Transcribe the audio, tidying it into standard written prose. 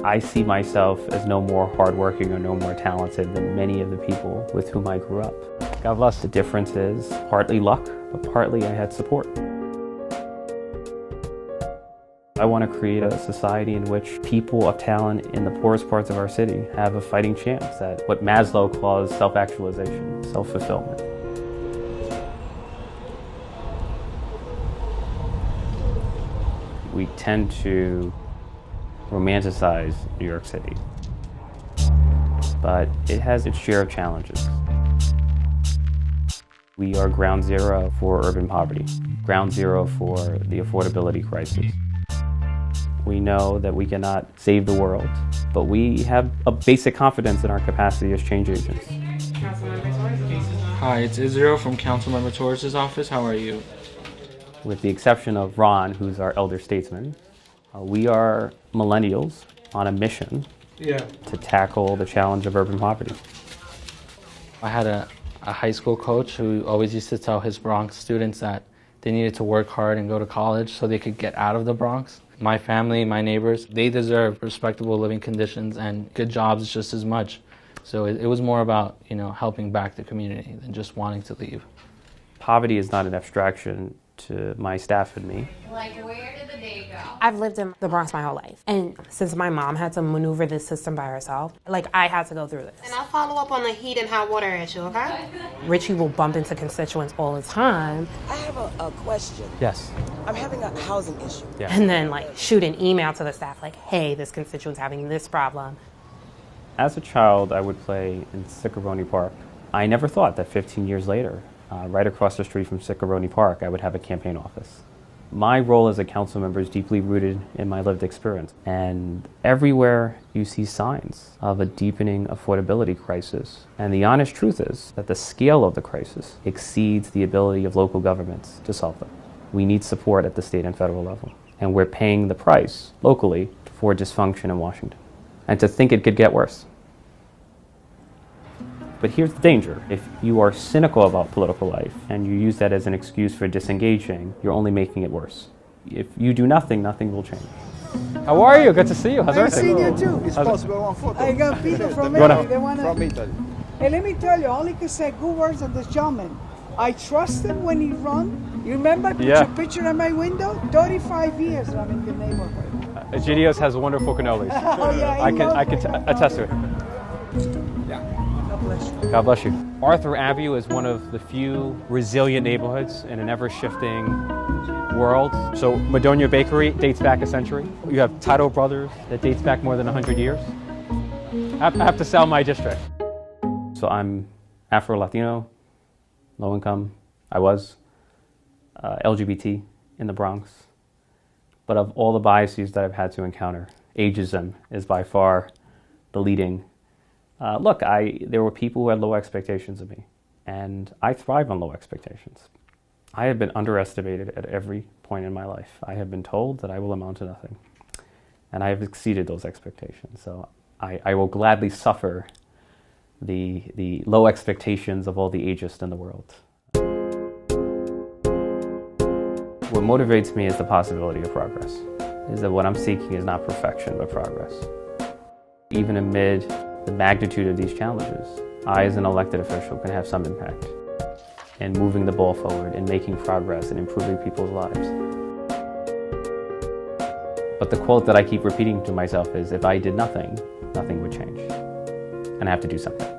I see myself as no more hardworking or no more talented than many of the people with whom I grew up. God bless. The difference is partly luck, but partly I had support. I want to create a society in which people of talent in the poorest parts of our city have a fighting chance at what Maslow calls self-actualization, self-fulfillment. We tend to romanticize New York City, but it has its share of challenges. We are ground zero for urban poverty, ground zero for the affordability crisis. We know that we cannot save the world, but we have a basic confidence in our capacity as change agents. Hi, it's Israel from Councilmember Torres' office. How are you? With the exception of Ron, who's our elder statesman, we are millennials on a mission to tackle the challenge of urban poverty. I had a high school coach who always used to tell his Bronx students that they needed to work hard and go to college so they could get out of the Bronx. My family, my neighbors, they deserve respectable living conditions and good jobs just as much. So it was more about, helping back the community than just wanting to leave. Poverty is not an abstraction to my staff and me. Like, where did the day go? I've lived in the Bronx my whole life. And since my mom had to maneuver this system by herself, I had to go through this. And I'll follow up on the heat and hot water issue, okay? Richie will bump into constituents all the time. I have a question. Yes. I'm having a housing issue. Yeah. And then shoot an email to the staff hey, this constituent's having this problem. As a child, I would play in Ciccarone Park. I never thought that 15 years later, right across the street from Ciccarone Park, I would have a campaign office. My role as a council member is deeply rooted in my lived experience. And everywhere you see signs of a deepening affordability crisis. And the honest truth is that the scale of the crisis exceeds the ability of local governments to solve them. We need support at the state and federal level. And we're paying the price locally for dysfunction in Washington. And to think it could get worse. But here's the danger. If you are cynical about political life and you use that as an excuse for disengaging, you're only making it worse. If you do nothing, nothing will change. How are you? Good to see you. How's everything? I've seen you too. It's possible on foot. I got people from Italy. They wanna... From Italy. Hey, let me tell you, I only can say good words on this gentleman. I trust him when he run. You remember I put your picture on my window? 35 years I'm in the neighborhood. Egidius has wonderful cannolis. Oh, yeah, I can attest to it. God bless you. Arthur Avenue is one of the few resilient neighborhoods in an ever-shifting world. So Madonia Bakery dates back a century. You have Tito Brothers that dates back more than 100 years. I have to sell my district. So I'm Afro-Latino, low income. I was LGBT in the Bronx. But of all the biases that I've had to encounter, ageism is by far the leading. Look, there were people who had low expectations of me, and I thrive on low expectations. I have been underestimated at every point in my life. I have been told that I will amount to nothing, and I have exceeded those expectations. So I will gladly suffer the low expectations of all the ageist in the world. What motivates me is the possibility of progress, is that what I'm seeking is not perfection, but progress. Even amid the magnitude of these challenges, I as an elected official can have some impact in moving the ball forward and making progress and improving people's lives. But the quote that I keep repeating to myself is, if I did nothing, nothing would change. And I have to do something.